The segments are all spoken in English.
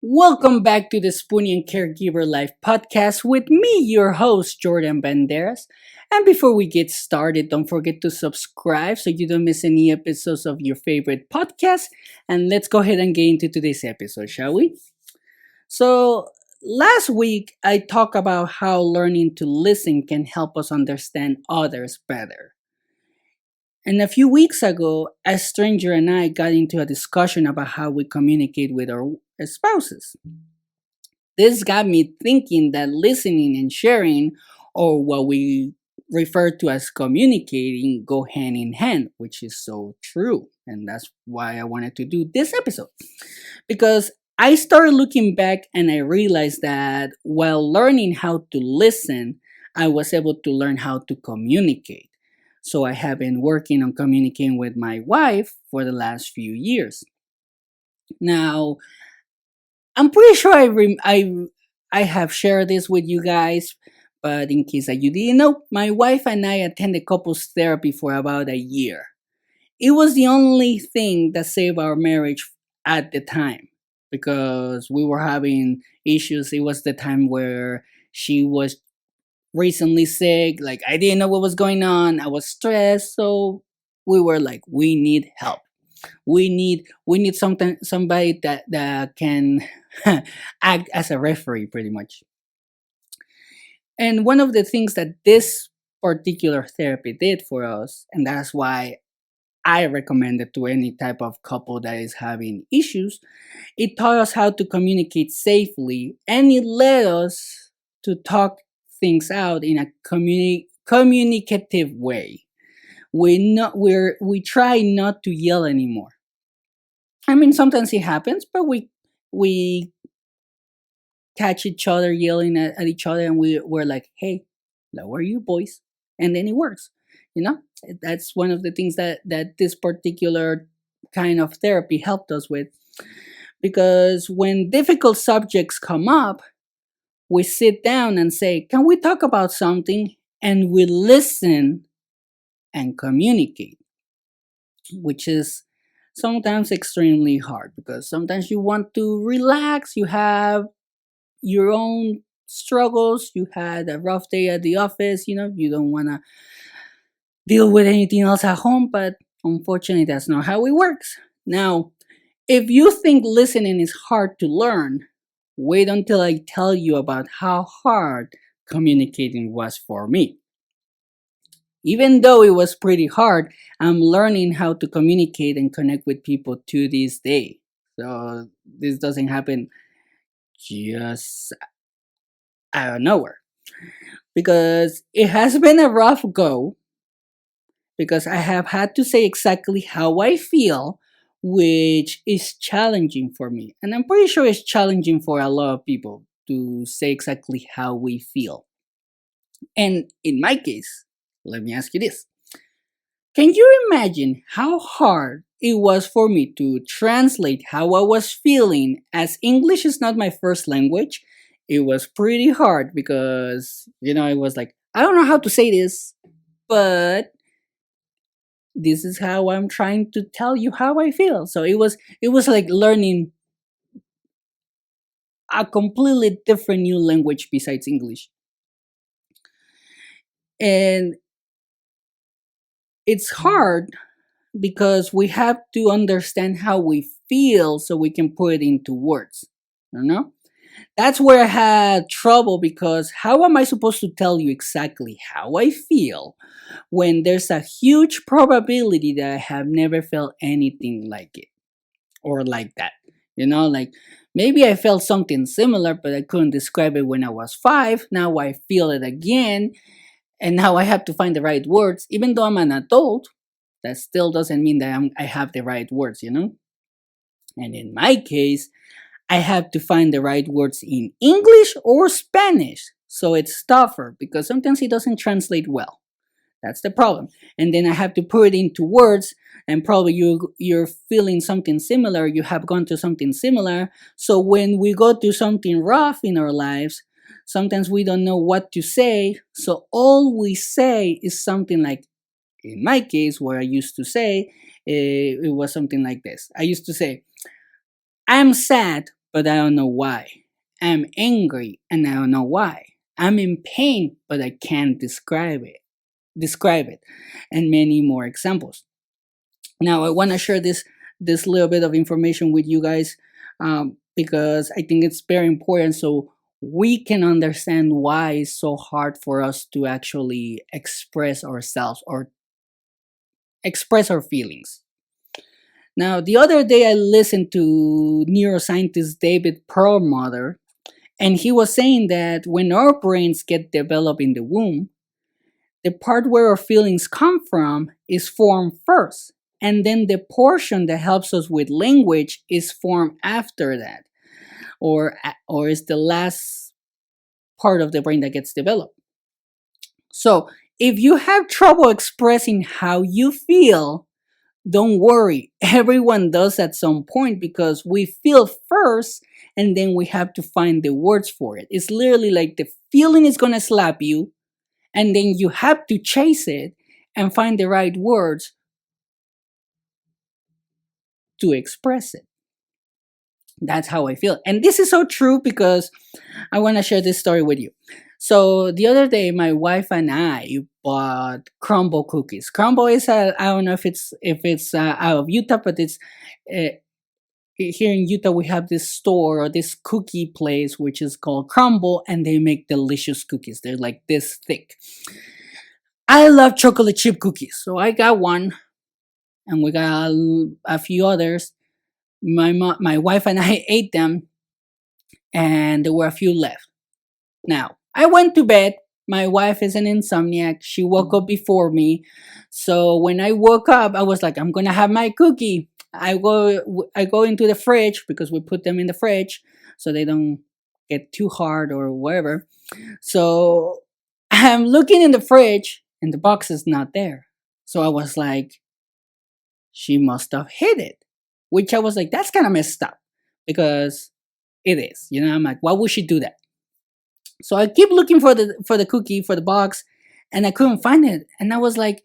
Welcome back to the Spoonie and Caregiver Life podcast with me, your host, Jordan Banderas. And before we get started, don't forget to subscribe so you don't miss any episodes of your favorite podcast. And let's go ahead and get into today's episode, shall we? So, last week I talked about how learning to listen can help us understand others better. And a few weeks ago, a stranger and I got into a discussion about how we communicate with our spouses. This got me thinking that listening and sharing, or what we refer to as communicating, go hand in hand, which is so true. And that's why I wanted to do this episode. Because I started looking back and I realized that while learning how to listen, I was able to learn how to communicate. So I have been working on communicating with my wife for the last few years. Now, I'm pretty sure I have shared this with you guys, but in case that you didn't know, my wife and I attended couples therapy for about a year. It was the only thing that saved our marriage at the time because we were having issues. It was the time where she was recently sick. Like, I didn't know what was going on. I was stressed, so we were like, we need help. We need somebody that can act as a referee, pretty much. And one of the things that this particular therapy did for us, and that's why I recommend it to any type of couple that is having issues, it taught us how to communicate safely, and it led us to talk things out in a communicative way. We try not to yell anymore. I mean, sometimes it happens, but we catch each other yelling at each other, and we're like, "Hey, lower you boys," and then it works. You know, that's one of the things that this particular kind of therapy helped us with, because when difficult subjects come up, we sit down and say, "Can we talk about something?" And we listen and communicate, which is sometimes extremely hard because sometimes you want to relax, you have your own struggles, you had a rough day at the office, you don't want to deal with anything else at home, but unfortunately, that's not how it works. Now, if you think listening is hard to learn, wait until I tell you about how hard communicating was for me. Even though it was pretty hard, I'm learning how to communicate and connect with people to this day. So this doesn't happen just out of nowhere. Because it has been a rough go, because I have had to say exactly how I feel, which is challenging for me. And I'm pretty sure it's challenging for a lot of people to say exactly how we feel. And in my case, let me ask you this. Can you imagine how hard it was for me to translate how I was feeling, as English is not my first language? It was pretty hard because, it was like, I don't know how to say this, but this is how I'm trying to tell you how I feel. So it was like learning a completely different new language besides English. And it's hard because we have to understand how we feel so we can put it into words. You know? That's where I had trouble, because how am I supposed to tell you exactly how I feel when there's a huge probability that I have never felt anything like it or like that? Like, maybe I felt something similar, but I couldn't describe it when I was 5. Now I feel it again, and now I have to find the right words. Even though I'm an adult, that still doesn't mean that I have the right words. And in my case, I have to find the right words in English or Spanish. So it's tougher because sometimes it doesn't translate well. That's the problem. And then I have to put it into words, and probably you're feeling something similar. You have gone through something similar. So when we go through something rough in our lives, sometimes we don't know what to say. So all we say is something like, in my case, what I used to say, it was something like this. I used to say, "I'm sad, but I don't know why. I'm angry and I don't know why. I'm in pain, but I can't describe it, and many more examples. Now, I want to share this little bit of information with you guys, because I think it's very important, so we can understand why it's so hard for us to actually express ourselves or express our feelings. Now, the other day I listened to neuroscientist David Perlmutter, and he was saying that when our brains get developed in the womb, the part where our feelings come from is formed first, and then the portion that helps us with language is formed after that, or is the last part of the brain that gets developed. So, if you have trouble expressing how you feel, don't worry. Everyone does at some point because we feel first and then we have to find the words for it. It's literally like the feeling is going to slap you, and then you have to chase it and find the right words to express it. That's how I feel. And this is so true because I want to share this story with you. So the other day, my wife and I bought crumble cookies. Crumble is I don't know if it's out of Utah, but it's here in Utah. We have this store or this cookie place which is called Crumble, and they make delicious cookies. They're like this thick. I love chocolate chip cookies, so I got one, and we got a few others. My wife and I ate them, and there were a few left. Now, I went to bed. My wife is an insomniac. She woke up before me. So when I woke up, I was like, I'm going to have my cookie. I go into the fridge because we put them in the fridge so they don't get too hard or whatever. So I'm looking in the fridge and the box is not there. So I was like, she must have hid it, which I was like, that's kind of messed up because it is. I'm like, why would she do that? So I keep looking for the cookie for the box, and I couldn't find it. And I was like,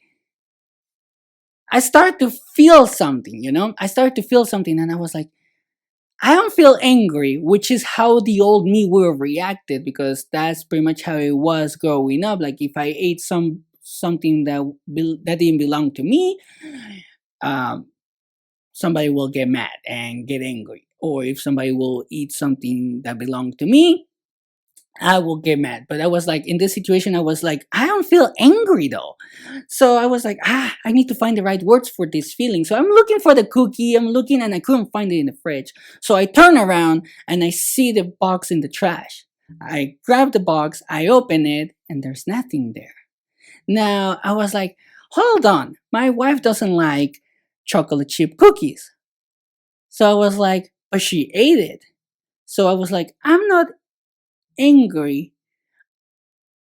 I started to feel something. I started to feel something, and I was like, I don't feel angry, which is how the old me would have reacted because that's pretty much how it was growing up. Like if I ate something that didn't belong to me, um, somebody will get mad and get angry. Or if somebody will eat something that belonged to me, I will get mad. But I was like, in this situation, I was like, I don't feel angry though. So I was like, I need to find the right words for this feeling. So I'm looking for the cookie. I'm looking and I couldn't find it in the fridge. So I turn around and I see the box in the trash. I grab the box, I open it, and there's nothing there. Now I was like, hold on. My wife doesn't like chocolate chip cookies. So I was like, but she ate it. So I was like, I'm not angry.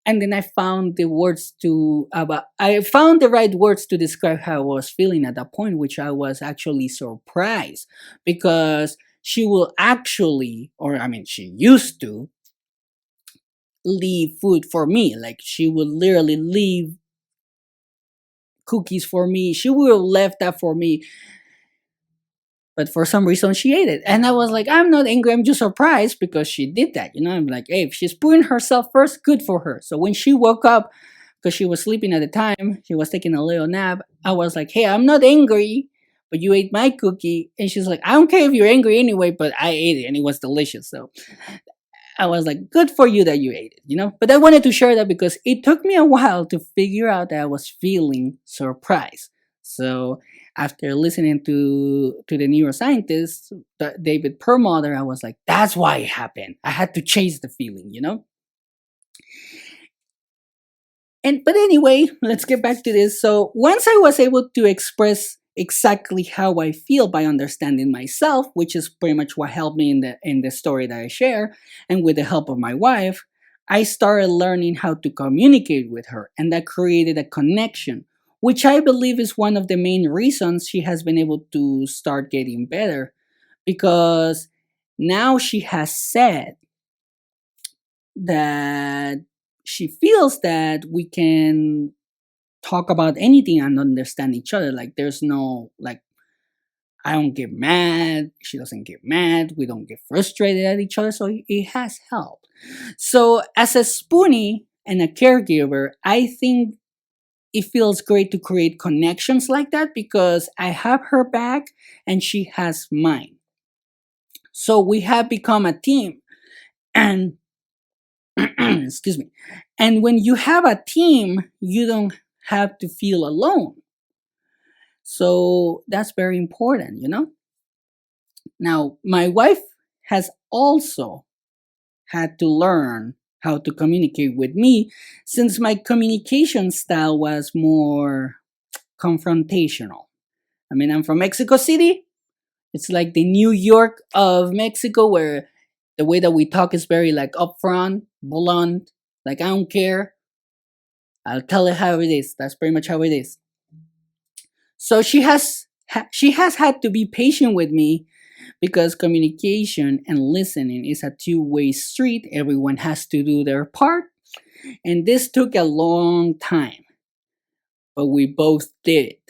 And then I found I found the right words to describe how I was feeling at that point, which I was actually surprised because she will actually, or I mean, she used to leave food for me. Like she would literally leave cookies for me. She would have left that for me, but for some reason she ate it. And I was like, I'm not angry, I'm just surprised because she did that. I'm like, hey, if she's putting herself first, good for her. So when she woke up, because she was sleeping at the time, she was taking a little nap, I was like, hey, I'm not angry, but you ate my cookie. And she's like, I don't care if you're angry anyway, but I ate it and it was delicious. So I was like, good for you that you ate it. But I wanted to share that because it took me a while to figure out that I was feeling surprised. So after listening to the neuroscientist, David Perlmutter, I was like, that's why it happened. I had to chase the feeling. But anyway, let's get back to this. So once I was able to express exactly how I feel by understanding myself, which is pretty much what helped me in the story that I share, and with the help of my wife, I started learning how to communicate with her, and that created a connection, which I believe is one of the main reasons she has been able to start getting better, because now she has said that she feels that we can talk about anything and understand each other. Like there's no like I don't get mad. She doesn't get mad. We don't get frustrated at each other. So it has helped. So as a spoonie and a caregiver, I think it feels great to create connections like that because I have her back and she has mine. So we have become a team. And excuse me. And when you have a team, you don't have to feel alone. So that's very important, you know? Now, my wife has also had to learn how to communicate with me since my communication style was more confrontational. I mean, I'm from Mexico City. It's like the New York of Mexico where the way that we talk is very like upfront, blunt, like I don't care. I'll tell it how it is. That's pretty much how it is. So she has had to be patient with me because communication and listening is a two-way street. Everyone has to do their part, and this took a long time, but we both did it.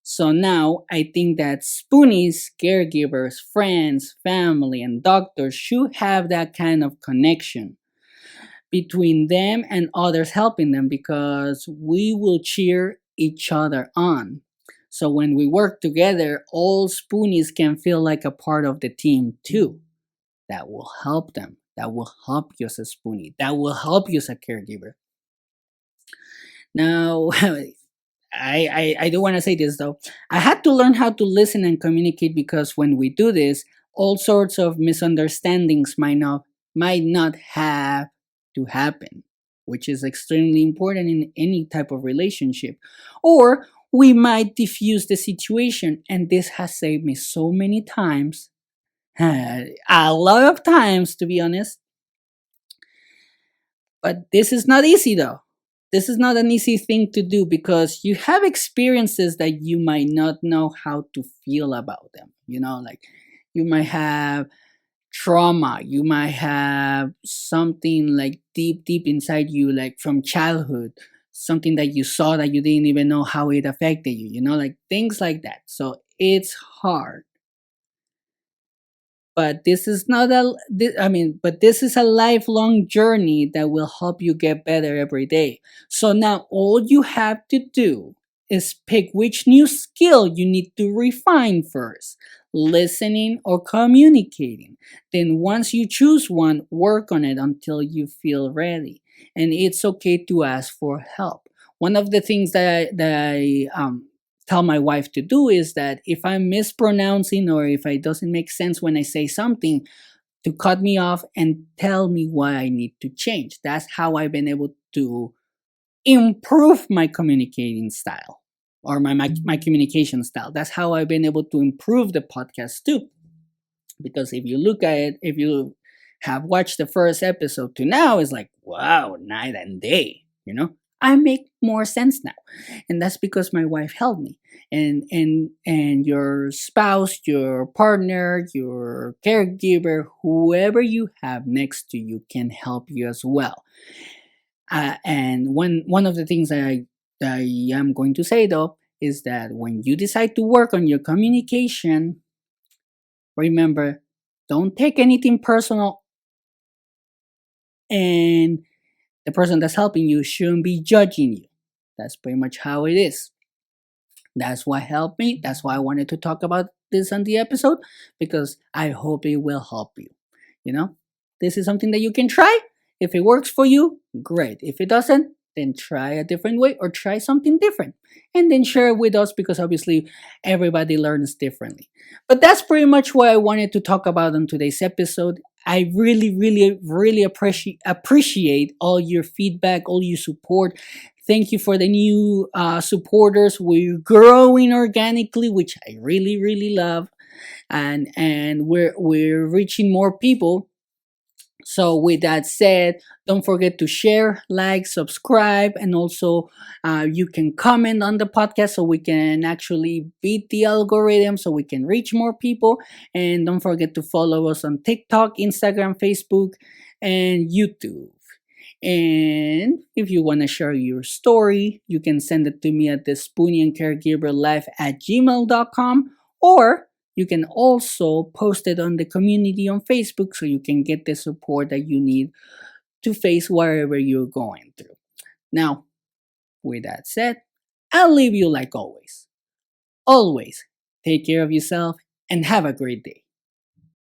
So now I think that spoonies, caregivers, friends, family, and doctors should have that kind of connection between them and others helping them because we will cheer each other on. So when we work together, all spoonies can feel like a part of the team too. That will help them. That will help you as a spoonie. That will help you as a caregiver. Now, I do want to say this though. I had to learn how to listen and communicate because when we do this, all sorts of misunderstandings might not have to happen, which is extremely important in any type of relationship. Or we might diffuse the situation, and this has saved me so many times. A lot of times, to be honest. But this is not easy though. This is not an easy thing to do because you have experiences that you might not know how to feel about them. You know, like you might have trauma, you might have something like deep, deep inside you, like from childhood, something that you saw that you didn't even know how it affected you, you know, like things like that. So it's hard, but this is not a I mean, but this is a lifelong journey that will help you get better every day. So now all you have to do is pick which new skill you need to refine first, listening or communicating. Then once you choose one, work on it until you feel ready. And it's okay to ask for help. One of the things that I tell my wife to do is that if I'm mispronouncing or if it doesn't make sense when I say something, to cut me off and tell me what I need to change. That's how I've been able to improve my communicating style or my communication style. That's how I've been able to improve the podcast too. Because if you look at it, if you have watched the first episode to now, it's like, wow, night and day, you know? I make more sense now. And that's because my wife helped me. And your spouse, your partner, your caregiver, whoever you have next to you can help you as well. And one of the things that I am going to say though is that when you decide to work on your communication, remember, don't take anything personal, and the person that's helping you shouldn't be judging you. That's pretty much how it is. That's what helped me. That's why I wanted to talk about this on the episode because I hope it will help you. You know, this is something that you can try. If it works for you, great. If it doesn't, then try a different way or try something different and then share it with us because obviously everybody learns differently. But that's pretty much what I wanted to talk about on today's episode. I really, really, really appreciate all your feedback, all your support. Thank you for the new supporters. We're growing organically, which I really, really love, and we're reaching more people. So, with that said, don't forget to share, like, subscribe, and also you can comment on the podcast so we can actually beat the algorithm so we can reach more people. And don't forget to follow us on TikTok, Instagram, Facebook, and YouTube. And if you want to share your story, you can send it to me at the Spoonie and Caregiver Life at gmail.com or You can also post it on the community on Facebook so you can get the support that you need to face whatever you're going through. Now, with that said, I'll leave you like always. Always take care of yourself and have a great day.